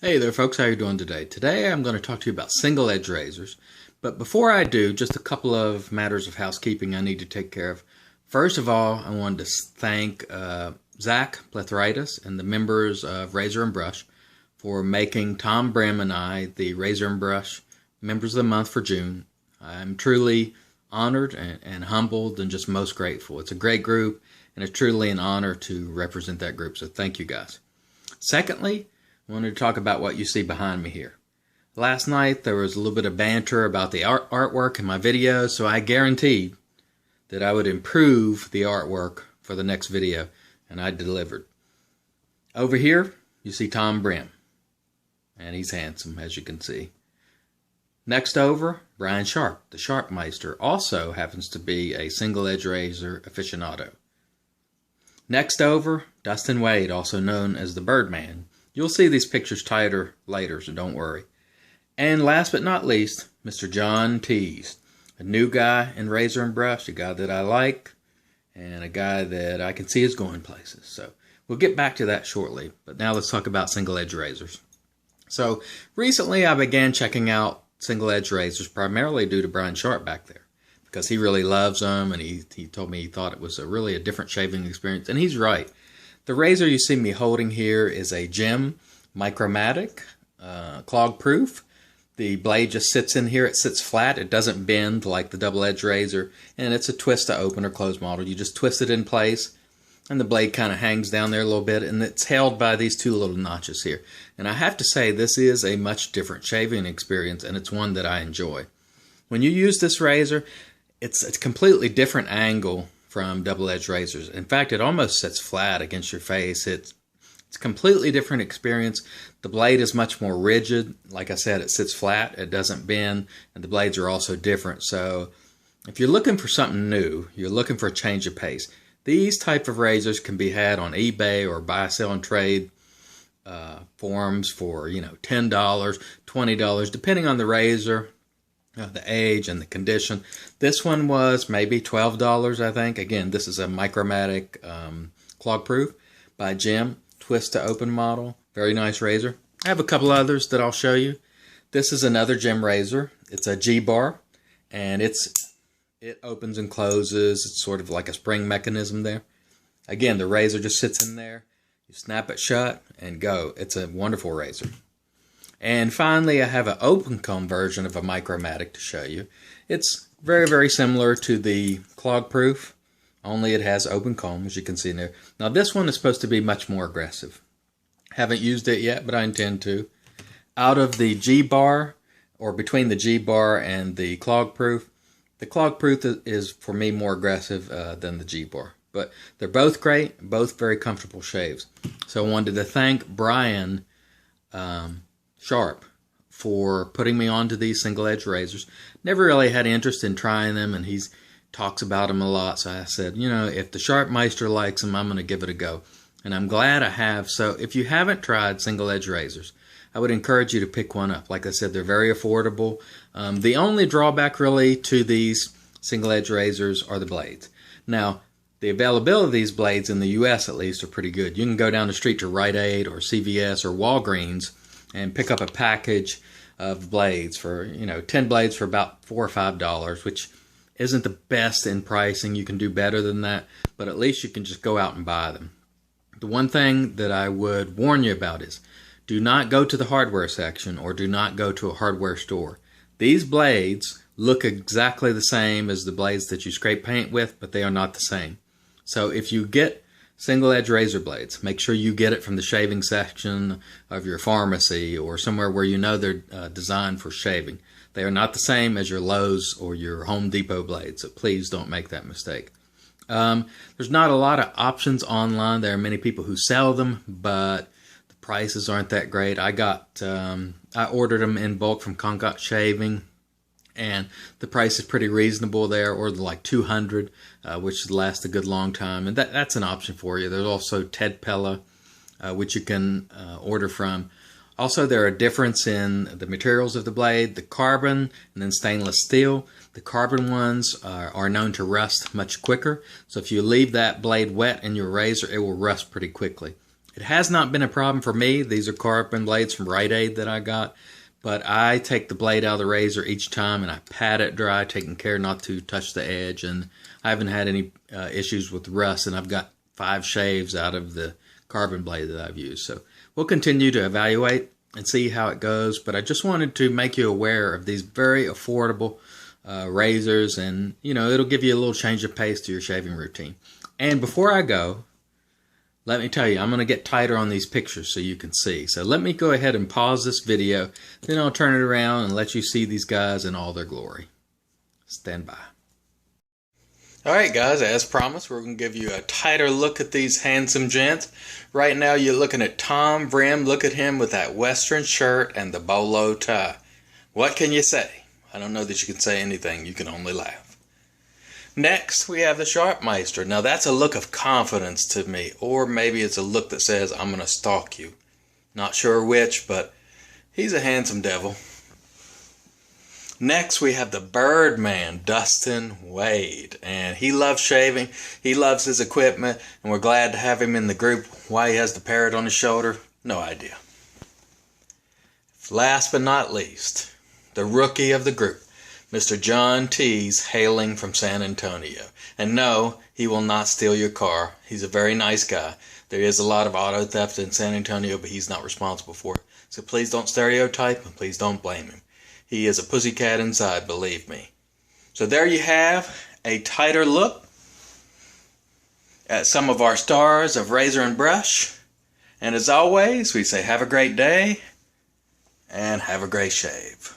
Hey there folks, how are you doing today? Today I'm going to talk to you about single edge razors. But before I do, just a couple of matters of housekeeping I need to take care of. First of all, I wanted to thank Zach Plethoritis and the members of Razor and Brush for making Tom Brim and I the Razor and Brush Members of the Month for June. I'm truly honored and humbled and just most grateful. It's a great group and it's truly an honor to represent that group, so thank you guys. Secondly, I wanted to talk about what you see behind me here. Last night there was a little bit of banter about the artwork in my videos, so I guaranteed that I would improve the artwork for the next video, and I delivered. Over here you see Tom Brim, and he's handsome as you can see. Next over, Brian Sharp, the Sharpmeister, also happens to be a single edge razor aficionado. Next over, Dustin Wade, also known as the Birdman. You'll see these pictures tighter later, so don't worry. And last but not least, Mr. John Tees, a new guy in Razor and Brush, a guy that I like, and a guy that I can see is going places. So we'll get back to that shortly, but now let's talk about single edge razors. So recently I began checking out single edge razors primarily due to Brian Sharp back there, because he really loves them, and he told me he thought it was really a different shaving experience, and he's right. The razor you see me holding here is a Gem Micromatic, clog proof. The blade just sits in here. It sits flat. It doesn't bend like the double edge razor, and it's a twist to open or close model. You just twist it in place, and the blade kind of hangs down there a little bit, and it's held by these two little notches here. And I have to say, this is a much different shaving experience, and it's one that I enjoy. When you use this razor, it's a completely different angle from double-edged razors. In fact, it almost sits flat against your face. It's a completely different experience. The blade is much more rigid. Like I said, it sits flat, it doesn't bend, and the blades are also different. So if you're looking for something new, you're looking for a change of pace, these type of razors can be had on eBay or buy, sell, and trade forums for $10, $20, depending on the razor, the age and the condition. This one was maybe $12, I think. Again, this is a Micromatic clog proof by Gem, twist to open model. Very nice razor. I have a couple others that I'll show you. This is another Gem razor. It's a G-bar, and it opens and closes. It's sort of like a spring mechanism there. Again, the razor just sits in there. You snap it shut and go. It's a wonderful razor. And finally, I have an open comb version of a Micromatic to show you. It's very, very similar to the clog proof, only it has open comb, as you can see in there. Now this one is supposed to be much more aggressive. Haven't used it yet, but I intend to. Out of the G-bar, or between the G-bar and the clog proof is for me more aggressive than the G-bar. But they're both great, both very comfortable shaves. So I wanted to thank Brian Sharp for putting me onto these single edge razors. Never really had interest in trying them, and he talks about them a lot, so I said, if the Sharpmeister likes them, I'm going to give it a go. And I'm glad I have. So if you haven't tried single edge razors, I would encourage you to pick one up. Like I said, they're very affordable. The only drawback really to these single edge razors are the blades. Now, the availability of these blades in the US at least are pretty good. You can go down the street to Rite Aid or CVS or Walgreens and pick up a package of blades for, 10 blades for about $4 or $5, which isn't the best in pricing. You can do better than that, but at least you can just go out and buy them. The one thing that I would warn you about is do not go to the hardware section or do not go to a hardware store. These blades look exactly the same as the blades that you scrape paint with, but they are not the same. So if you get single edge razor blades, make sure you get it from the shaving section of your pharmacy or somewhere where they're designed for shaving. They are not the same as your Lowe's or your Home Depot blades, so please don't make that mistake. There's not a lot of options online. There are many people who sell them, but the prices aren't that great. I ordered them in bulk from Congot Shaving, and the price is pretty reasonable there, or like $200, which lasts a good long time, and that's an option for you. There's also Ted Pella, which you can order from. Also, there are a difference in the materials of the blade, the carbon and then stainless steel. The carbon ones are known to rust much quicker, so if you leave that blade wet in your razor, it will rust pretty quickly. It has not been a problem for me. These are carbon blades from Rite Aid that I got. But I take the blade out of the razor each time and I pat it dry, taking care not to touch the edge. And I haven't had any issues with rust, and I've got 5 shaves out of the carbon blade that I've used. So we'll continue to evaluate and see how it goes. But I just wanted to make you aware of these very affordable razors, and it'll give you a little change of pace to your shaving routine. And before I go, let me tell you, I'm going to get tighter on these pictures so you can see. So let me go ahead and pause this video, then I'll turn it around and let you see these guys in all their glory. Stand by. Alright guys, as promised, we're going to give you a tighter look at these handsome gents. Right now you're looking at Tom Brim. Look at him with that western shirt and the bolo tie. What can you say? I don't know that you can say anything, you can only laugh. Next, we have the Sharpmeister. Now that's a look of confidence to me, or maybe it's a look that says, I'm going to stalk you. Not sure which, but he's a handsome devil. Next, we have the Birdman, Dustin Wade. And he loves shaving, he loves his equipment, and we're glad to have him in the group. Why he has the parrot on his shoulder, no idea. Last but not least, the rookie of the group, Mr. John Tees, hailing from San Antonio. And no, he will not steal your car. He's a very nice guy. There is a lot of auto theft in San Antonio, but he's not responsible for it. So please don't stereotype and please don't blame him. He is a pussycat inside, believe me. So there you have a tighter look at some of our stars of razor and brush. And as always, we say have a great day and have a great shave.